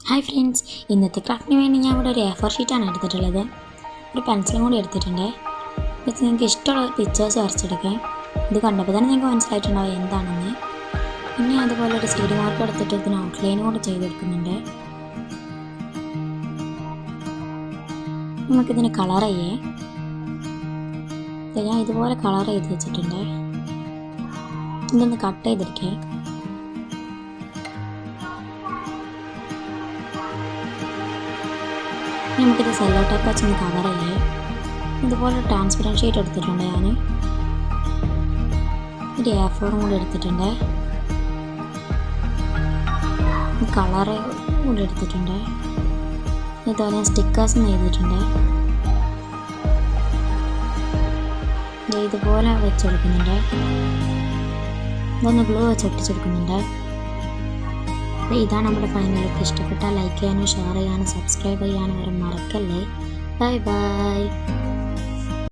Hi friends, ഇന്നത്തെ ക്രാഫ്റ്റിന് വേണ്ടി ഞാൻ ഇവിടെ ഒരു A4 ഷീറ്റാണ് എടുത്തിട്ടുള്ളത്. ഒരു പെൻസിലും കൂടി എടുത്തിട്ടുണ്ട്. ഇത് നിങ്ങൾക്ക് ഇഷ്ടമുള്ള പിക്ചേഴ്സ് വരച്ചെടുക്കാം. ഇത് കണ്ടപ്പോൾ തന്നെ നിങ്ങൾക്ക് മനസ്സിലായിട്ടുണ്ടാവും എന്താണെന്ന്. പിന്നെ അതുപോലെ ഒരു സ്റ്റഡി മാർക്ക് എടുത്തിട്ട് ഇതിന് ഔട്ട്ലൈനും കൂടി ചെയ്തെടുക്കുന്നുണ്ട്. നമുക്കിതിന് കളർ ചെയ്യേ. ഞാൻ ഇതുപോലെ കളർ ചെയ്ത് വെച്ചിട്ടുണ്ട്. ഇതൊന്ന് കട്ട് ചെയ്തെടുക്കേ. നമുക്കിത് സെല്ലോ ടേപ്പ് വെച്ചൊന്ന് കവർ ചെയ്യേ. ഇതുപോലെ ട്രാൻസ്പെറൻറ്റ് ഷീറ്റ് എടുത്തിട്ടുണ്ട്. ഞാൻ ഒരു A4 കൂടി എടുത്തിട്ടുണ്ട്. കളറ് കൂടി എടുത്തിട്ടുണ്ട്. ഇതുപോലെ ഞാൻ സ്റ്റിക്കേഴ്സ് എഴുതിയിട്ടുണ്ട്. ഇതുപോലെ വെച്ചെടുക്കുന്നുണ്ട്. ഇതൊന്ന് ഗ്ലൂ വെച്ച് ഒട്ടിച്ചെടുക്കുന്നുണ്ട്. ഇതാണ് നമ്മുടെ ഫൈനൽ ലുക്ക്. ഇഷ്ടപ്പെട്ടാൽ ലൈക്ക് ചെയ്യാനും ഷെയർ ചെയ്യാനും സബ്സ്ക്രൈബ് ചെയ്യാനും വരെ മറക്കല്ലേ. Bye bye.